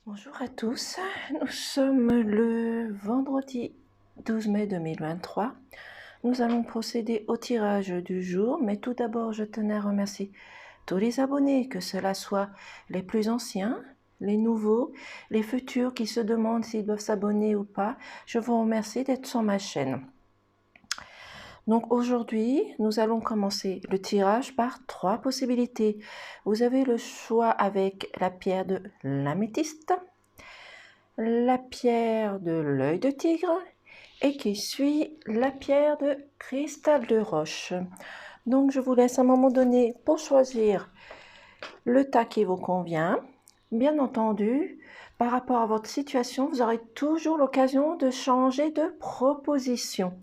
Bonjour à tous, nous sommes le vendredi 12 mai 2023. Nous allons procéder au tirage du jour, mais tout d'abord je tenais à remercier tous les abonnés, que cela soit les plus anciens, les nouveaux, les futurs qui se demandent s'ils doivent s'abonner ou pas. Je vous remercie d'être sur ma chaîne. Donc aujourd'hui, nous allons commencer le tirage par 3 possibilités. Vous avez le choix avec la pierre de l'améthyste, la pierre de l'œil de tigre et qui suit la pierre de cristal de roche. Donc je vous laisse un moment donné pour choisir le tas qui vous convient. Bien entendu, par rapport à votre situation, vous aurez toujours l'occasion de changer de proposition.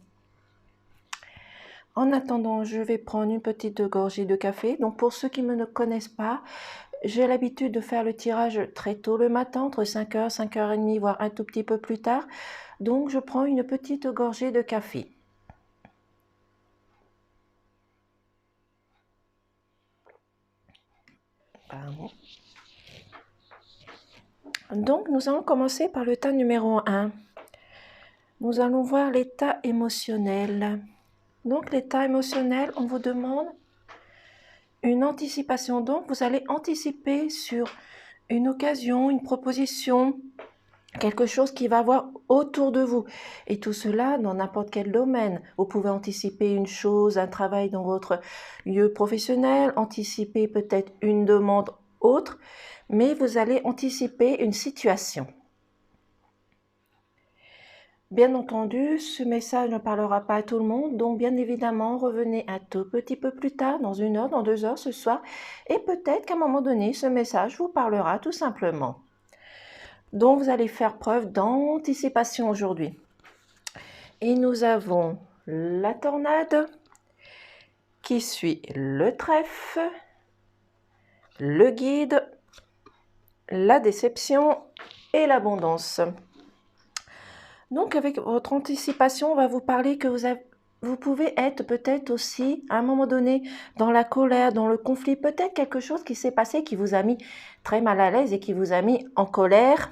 En attendant, je vais prendre une petite gorgée de café. Donc pour ceux qui ne connaissent pas, j'ai l'habitude de faire le tirage très tôt le matin, entre 5h, 5h30, voire un tout petit peu plus tard. Donc je prends une petite gorgée de café. Pardon. Donc nous allons commencer par le tas numéro 1. Nous allons voir l'état émotionnel. Donc l'état émotionnel, on vous demande une anticipation. Donc vous allez anticiper sur une occasion, une proposition, quelque chose qui va avoir autour de vous. Et tout cela dans n'importe quel domaine. Vous pouvez anticiper une chose, un travail dans votre lieu professionnel, anticiper peut-être une demande autre, mais vous allez anticiper une situation. Bien entendu, ce message ne parlera pas à tout le monde, donc bien évidemment, revenez un tout petit peu plus tard, dans 1 heure, dans 2 heures ce soir, et peut-être qu'à un moment donné, ce message vous parlera tout simplement. Donc, vous allez faire preuve d'anticipation aujourd'hui. Et nous avons la tornade qui suit le trèfle, le guide, la déception et l'abondance. Donc, avec votre anticipation, on va vous parler que vous pouvez être peut-être aussi, à un moment donné, dans la colère, dans le conflit, peut-être quelque chose qui s'est passé qui vous a mis très mal à l'aise et qui vous a mis en colère,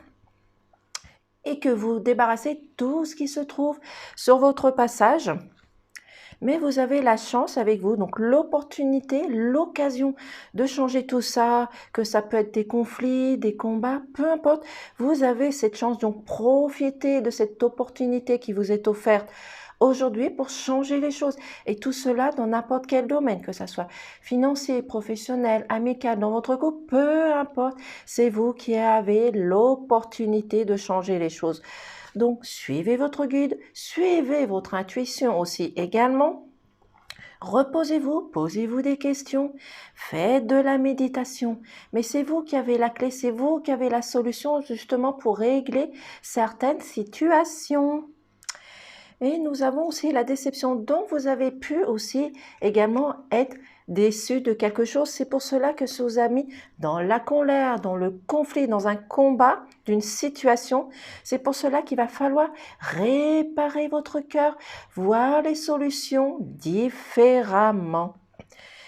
et que vous débarrassez tout ce qui se trouve sur votre passage. Mais vous avez la chance avec vous, donc l'opportunité, l'occasion de changer tout ça, que ça peut être des conflits, des combats, peu importe. Vous avez cette chance, donc profitez de cette opportunité qui vous est offerte aujourd'hui pour changer les choses. Et tout cela dans n'importe quel domaine, que ce soit financier, professionnel, amical, dans votre couple, peu importe. C'est vous qui avez l'opportunité de changer les choses. Donc, suivez votre guide, suivez votre intuition aussi également. Reposez-vous, posez-vous des questions, faites de la méditation. Mais c'est vous qui avez la clé, c'est vous qui avez la solution justement pour régler certaines situations. Et nous avons aussi la déception dont vous avez pu aussi également être déçu de quelque chose. C'est pour cela que ça vous a mis dans la colère, dans le conflit, dans un combat d'une situation. C'est pour cela qu'il va falloir réparer votre cœur, voir les solutions différemment.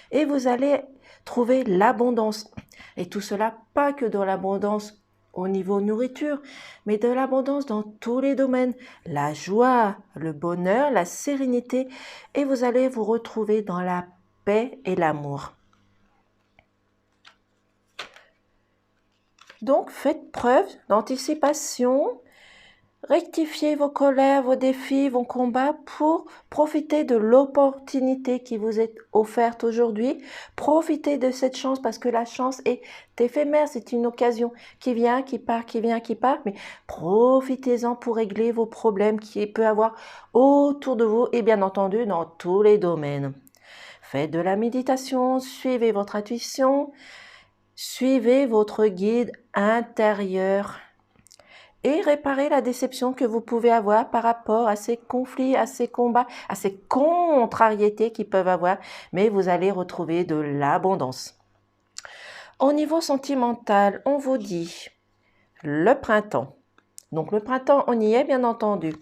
Et vous allez trouver l'abondance. Et tout cela, pas que dans l'abondance au niveau nourriture, mais de l'abondance dans tous les domaines, la joie, le bonheur, la sérénité, et vous allez vous retrouver dans la paix et l'amour. Donc, faites preuve d'anticipation, rectifiez vos colères, vos défis, vos combats pour profiter de l'opportunité qui vous est offerte aujourd'hui. Profitez de cette chance parce que la chance est éphémère, c'est une occasion qui vient, qui part, qui vient, qui part. Mais profitez-en pour régler vos problèmes qui peut avoir autour de vous et bien entendu dans tous les domaines. Faites de la méditation, suivez votre intuition, suivez votre guide intérieur et réparer la déception que vous pouvez avoir par rapport à ces conflits, à ces combats, à ces contrariétés qu'ils peuvent avoir, mais vous allez retrouver de l'abondance. Au niveau sentimental, on vous dit le printemps. Donc le printemps, on y est bien entendu.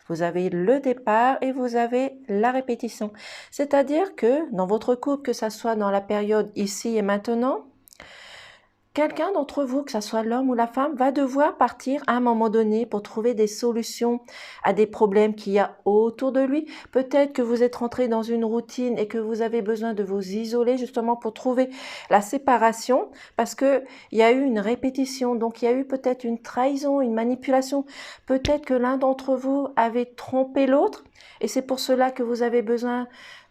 Vous avez le départ et vous avez la répétition. C'est-à-dire que dans votre couple, que ce soit dans la période ici et maintenant, quelqu'un d'entre vous, que ce soit l'homme ou la femme, va devoir partir à un moment donné pour trouver des solutions à des problèmes qu'il y a autour de lui. Peut-être que vous êtes rentré dans une routine et que vous avez besoin de vous isoler justement pour trouver la séparation parce qu'il y a eu une répétition, donc il y a eu peut-être une trahison, une manipulation. Peut-être que l'un d'entre vous avait trompé l'autre et c'est pour cela que vous avez besoin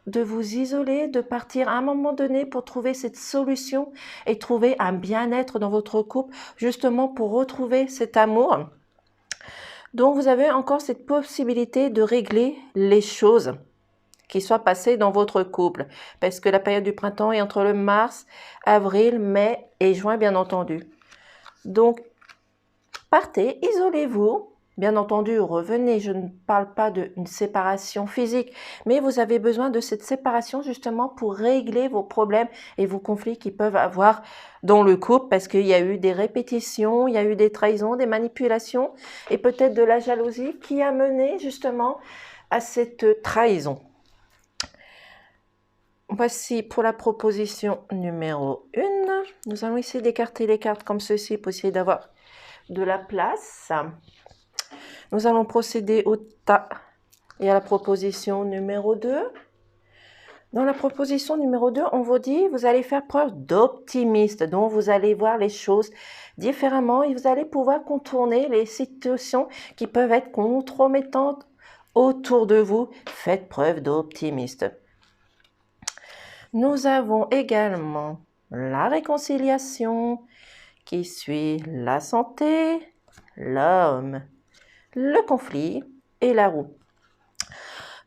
de vous isoler, de partir à un moment donné pour trouver cette solution et trouver un bien-être dans votre couple, justement pour retrouver cet amour. Donc vous avez encore cette possibilité de régler les choses qui soient passées dans votre couple, parce que la période du printemps est entre le mars, avril, mai et juin, bien entendu. Donc, partez, isolez-vous. Bien entendu, revenez, je ne parle pas d'une séparation physique, mais vous avez besoin de cette séparation justement pour régler vos problèmes et vos conflits qui peuvent avoir dans le couple parce qu'il y a eu des répétitions, il y a eu des trahisons, des manipulations et peut-être de la jalousie qui a mené justement à cette trahison. Voici pour la proposition numéro 1. Nous allons essayer d'écarter les cartes comme ceci pour essayer d'avoir de la place. Nous allons procéder au tas et à la proposition numéro 2. Dans la proposition numéro 2, on vous dit, vous allez faire preuve d'optimisme, donc vous allez voir les choses différemment et vous allez pouvoir contourner les situations qui peuvent être compromettantes autour de vous. Faites preuve d'optimisme. Nous avons également la réconciliation qui suit la santé, l'homme, le conflit et la roue.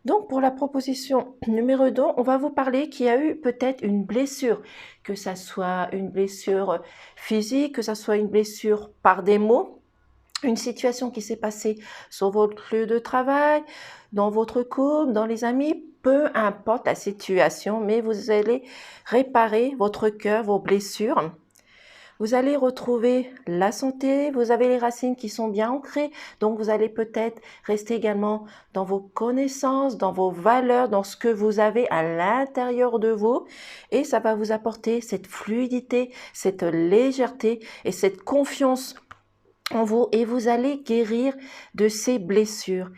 Donc pour la proposition numéro 2, on va vous parler qu'il y a eu peut-être une blessure, que ça soit une blessure physique, que ça soit une blessure par des mots, une situation qui s'est passée sur votre lieu de travail, dans votre couple, dans les amis, peu importe la situation, mais vous allez réparer votre cœur, vos blessures. Vous allez retrouver la santé, vous avez les racines qui sont bien ancrées, donc vous allez peut-être rester également dans vos connaissances, dans vos valeurs, dans ce que vous avez à l'intérieur de vous et ça va vous apporter cette fluidité, cette légèreté et cette confiance en vous et vous allez guérir de ces blessures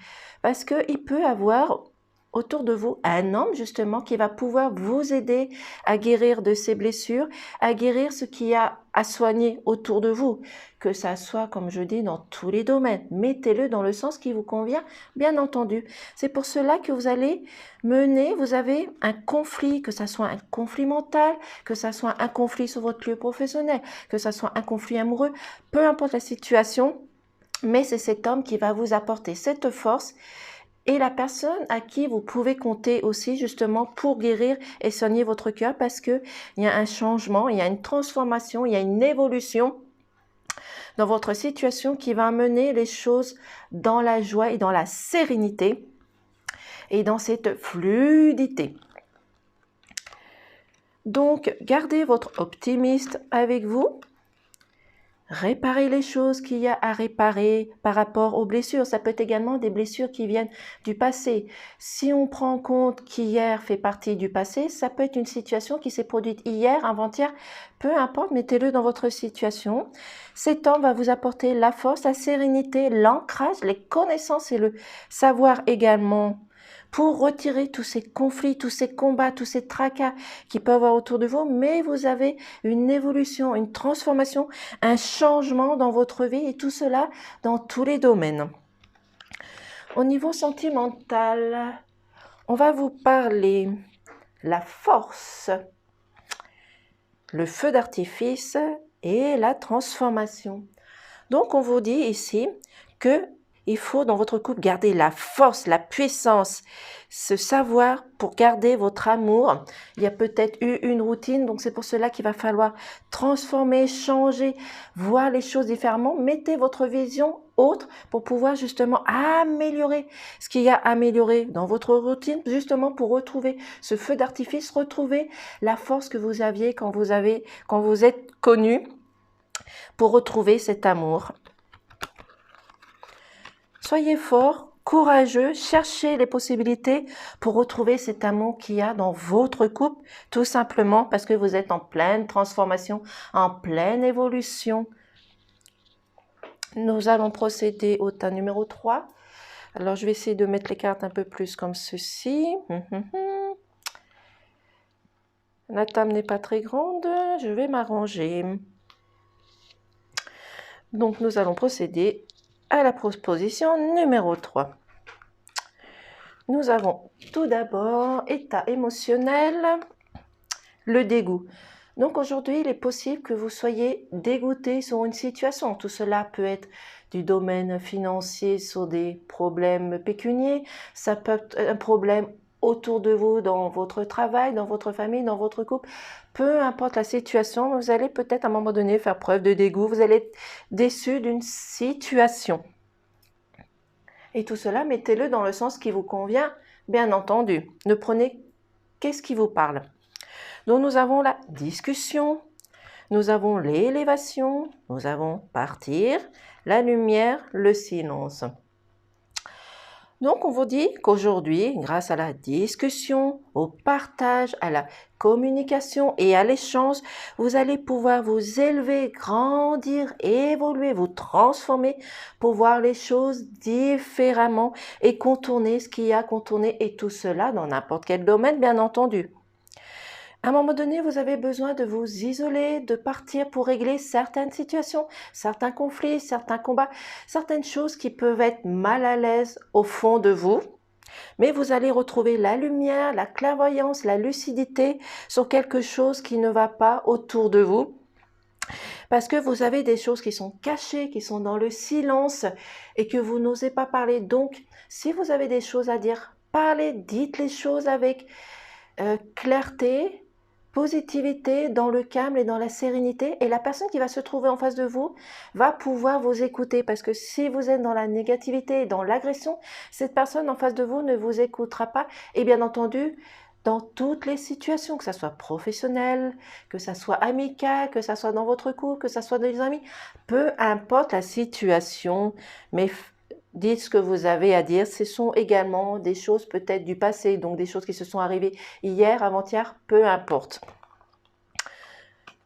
parce qu'il peut avoir autour de vous un homme justement qui va pouvoir vous aider à guérir de ces blessures, à guérir ce qu'il y a à soigner autour de vous, que ça soit comme je dis dans tous les domaines. Mettez-le dans le sens qui vous convient, bien entendu. C'est pour cela que vous allez mener, vous avez un conflit, que ça soit un conflit mental, que ça soit un conflit sur votre lieu professionnel, que ça soit un conflit amoureux, peu importe la situation, mais c'est cet homme qui va vous apporter cette force et la personne à qui vous pouvez compter aussi justement pour guérir et soigner votre cœur parce qu'il y a un changement, il y a une transformation, il y a une évolution dans votre situation qui va amener les choses dans la joie et dans la sérénité et dans cette fluidité. Donc, gardez votre optimisme avec vous. Réparer les choses qu'il y a à réparer par rapport aux blessures. Ça peut être également des blessures qui viennent du passé. Si on prend en compte qu'hier fait partie du passé, ça peut être une situation qui s'est produite hier, avant-hier, peu importe, mettez-le dans votre situation. Cet homme va vous apporter la force, la sérénité, l'ancrage, les connaissances et le savoir également pour retirer tous ces conflits, tous ces combats, tous ces tracas qui peuvent avoir autour de vous, mais vous avez une évolution, une transformation, un changement dans votre vie et tout cela dans tous les domaines. Au niveau sentimental, on va vous parler la force, le feu d'artifice et la transformation. Donc on vous dit ici que il faut dans votre couple garder la force, la puissance, ce savoir pour garder votre amour. Il y a peut-être eu une routine, donc c'est pour cela qu'il va falloir transformer, changer, voir les choses différemment. Mettez votre vision autre pour pouvoir justement améliorer ce qu'il y a à améliorer dans votre routine, justement pour retrouver ce feu d'artifice, retrouver la force que vous aviez quand vous êtes connu, pour retrouver cet amour. Soyez fort, courageux, cherchez les possibilités pour retrouver cet amour qu'il y a dans votre couple, tout simplement parce que vous êtes en pleine transformation, en pleine évolution. Nous allons procéder au tas numéro 3. Alors, je vais essayer de mettre les cartes un peu plus comme ceci. La table n'est pas très grande, je vais m'arranger. Donc, nous allons procéder à la proposition numéro 3. Nous avons tout d'abord état émotionnel, le dégoût. Donc aujourd'hui, il est possible que vous soyez dégoûté sur une situation. Tout cela peut être du domaine financier sur des problèmes pécuniaires. Ça peut être un problème autour de vous, dans votre travail, dans votre famille, dans votre couple. Peu importe la situation, vous allez peut-être à un moment donné faire preuve de dégoût. Vous allez être déçu d'une situation. Et tout cela, mettez-le dans le sens qui vous convient, bien entendu. Ne prenez qu'est-ce qui vous parle. Donc nous avons la discussion, nous avons l'élévation, nous avons partir, la lumière, le silence. Donc on vous dit qu'aujourd'hui, grâce à la discussion, au partage, à la communication et à l'échange, vous allez pouvoir vous élever, grandir, évoluer, vous transformer pour voir les choses différemment et contourner ce qu'il y a à contourner, et tout cela dans n'importe quel domaine, bien entendu. À un moment donné, vous avez besoin de vous isoler, de partir pour régler certaines situations, certains conflits, certains combats, certaines choses qui peuvent être mal à l'aise au fond de vous. Mais vous allez retrouver la lumière, la clairvoyance, la lucidité sur quelque chose qui ne va pas autour de vous. Parce que vous avez des choses qui sont cachées, qui sont dans le silence et que vous n'osez pas parler. Donc, si vous avez des choses à dire, parlez, dites les choses avec clarté, positivité, dans le calme et dans la sérénité, et la personne qui va se trouver en face de vous va pouvoir vous écouter, parce que si vous êtes dans la négativité et dans l'agression, cette personne en face de vous ne vous écoutera pas. Et bien entendu, dans toutes les situations, que ça soit professionnel, que ça soit amical, que ça soit dans votre couple, que ça soit des amis, peu importe la situation, mais dites ce que vous avez à dire. Ce sont également des choses peut-être du passé, donc des choses qui se sont arrivées hier, avant-hier, peu importe.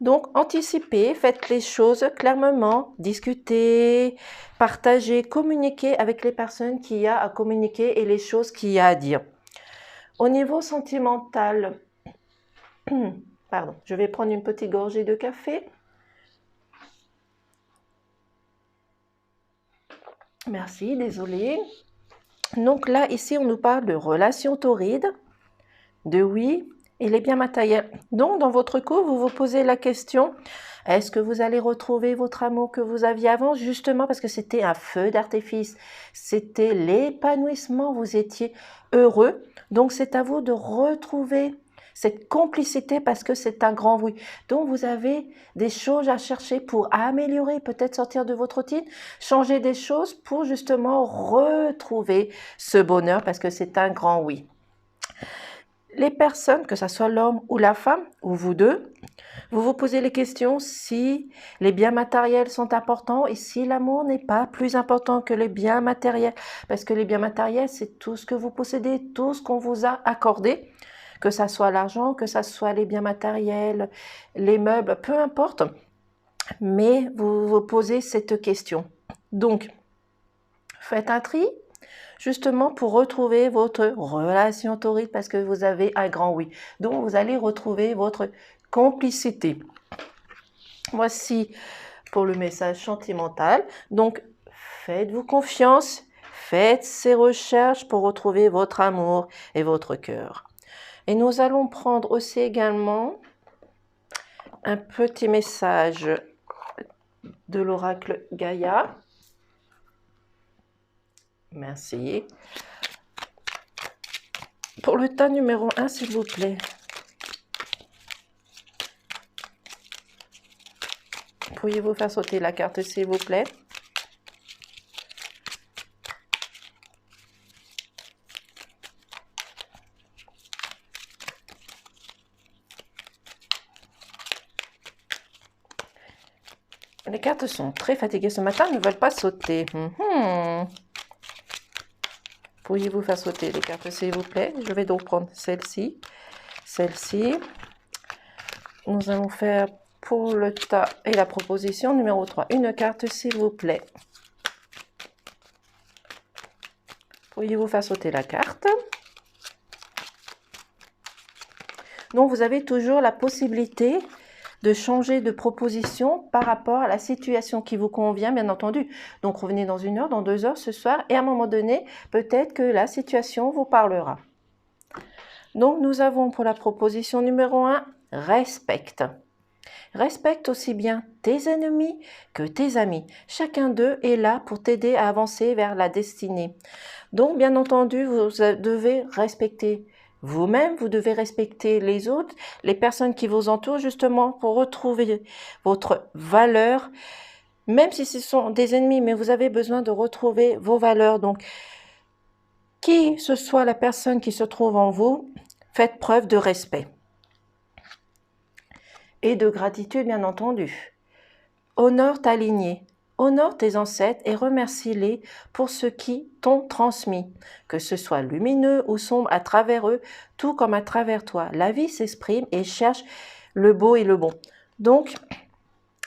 Donc, anticipez, faites les choses clairement, discutez, partagez, communiquez avec les personnes qu'il y a à communiquer et les choses qu'il y a à dire. Au niveau sentimental, pardon, je vais prendre une petite gorgée de café. Merci, désolée. Donc là, ici, on nous parle de relations torrides, de oui et les biens matériels. Donc, dans votre couple, vous vous posez la question, est-ce que vous allez retrouver votre amour que vous aviez avant, justement parce que c'était un feu d'artifice, c'était l'épanouissement, vous étiez heureux. Donc, c'est à vous de retrouver cette complicité parce que c'est un grand oui. Donc, vous avez des choses à chercher pour améliorer, peut-être sortir de votre routine, changer des choses pour justement retrouver ce bonheur parce que c'est un grand oui. Les personnes, que ce soit l'homme ou la femme, ou vous deux, vous vous posez les questions si les biens matériels sont importants et si l'amour n'est pas plus important que les biens matériels. Parce que les biens matériels, c'est tout ce que vous possédez, tout ce qu'on vous a accordé, que ça soit l'argent, que ça soit les biens matériels, les meubles, peu importe. Mais vous vous posez cette question. Donc, faites un tri, justement pour retrouver votre relation torride parce que vous avez un grand oui. Donc, vous allez retrouver votre complicité. Voici pour le message sentimental. Donc, faites-vous confiance, faites ces recherches pour retrouver votre amour et votre cœur. Et nous allons prendre aussi également un petit message de l'oracle Gaïa. Merci. Pour le tas numéro 1, s'il vous plaît. Pourriez-vous faire sauter la carte, s'il vous plaît? Les cartes sont très fatiguées ce matin, elles ne veulent pas sauter. Pourriez-vous faire sauter les cartes, s'il vous plaît? Je vais donc prendre celle-ci, celle-ci. Nous allons faire pour le tas et la proposition numéro 3. Une carte, s'il vous plaît. Pourriez-vous faire sauter la carte? Donc, vous avez toujours la possibilité de changer de proposition par rapport à la situation qui vous convient, bien entendu. Donc, revenez dans 1 heure, dans 2 heures, ce soir, et à un moment donné, peut-être que la situation vous parlera. Donc, nous avons pour la proposition numéro 1, respecte. Respecte aussi bien tes ennemis que tes amis. Chacun d'eux est là pour t'aider à avancer vers la destinée. Donc, bien entendu, vous devez respecter vous-même, vous devez respecter les autres, les personnes qui vous entourent, justement pour retrouver votre valeur, même si ce sont des ennemis, mais vous avez besoin de retrouver vos valeurs. Donc, qui ce soit la personne qui se trouve en vous, faites preuve de respect et de gratitude, bien entendu. Honore ta lignée, honore tes ancêtres et remercie-les pour ce qui t'ont transmis, que ce soit lumineux ou sombre à travers eux, tout comme à travers toi. La vie s'exprime et cherche le beau et le bon. Donc,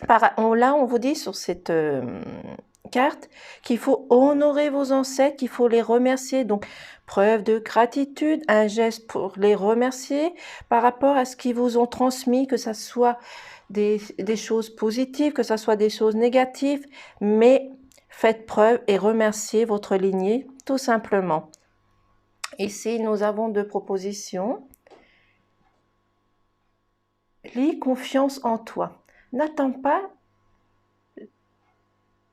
là, on vous dit sur cette carte qu'il faut honorer vos ancêtres, qu'il faut les remercier. Donc, preuve de gratitude, un geste pour les remercier par rapport à ce qu'ils vous ont transmis, que ce soit des choses positives, que ce soit des choses négatives, mais faites preuve et remerciez votre lignée, tout simplement. Ici, nous avons 2 propositions. Lis confiance en toi. N'attends pas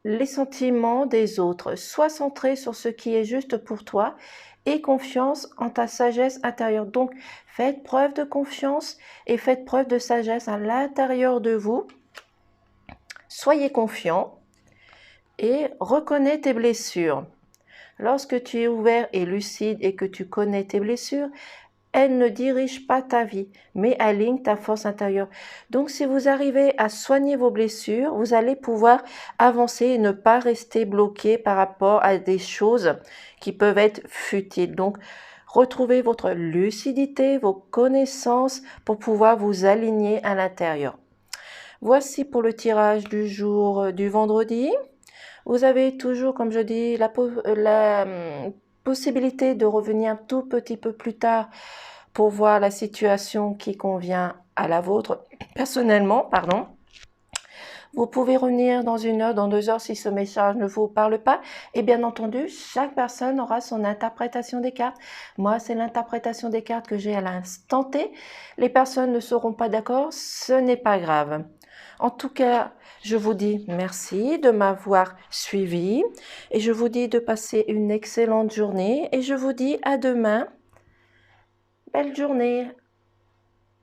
les sentiments des autres. Sois centré sur ce qui est juste pour toi et confiance en ta sagesse intérieure. Donc, faites preuve de confiance et faites preuve de sagesse à l'intérieur de vous. Soyez confiant et reconnais tes blessures. Lorsque tu es ouvert et lucide et que tu connais tes blessures, elles ne dirigent pas ta vie, mais alignent ta force intérieure. Donc, si vous arrivez à soigner vos blessures, vous allez pouvoir avancer et ne pas rester bloqué par rapport à des choses qui peuvent être futiles. Donc, retrouvez votre lucidité, vos connaissances pour pouvoir vous aligner à l'intérieur. Voici pour le tirage du jour du vendredi. Vous avez toujours, comme je dis, la possibilité de revenir un tout petit peu plus tard pour voir la situation qui convient à la vôtre personnellement, pardon. Vous pouvez revenir dans 1 heure, dans 2 heures si ce message ne vous parle pas. Et bien entendu, chaque personne aura son interprétation des cartes. Moi, c'est l'interprétation des cartes que j'ai à l'instant T. Les personnes ne seront pas d'accord, ce n'est pas grave. En tout cas, je vous dis merci de m'avoir suivi et je vous dis de passer une excellente journée et je vous dis à demain. Belle journée.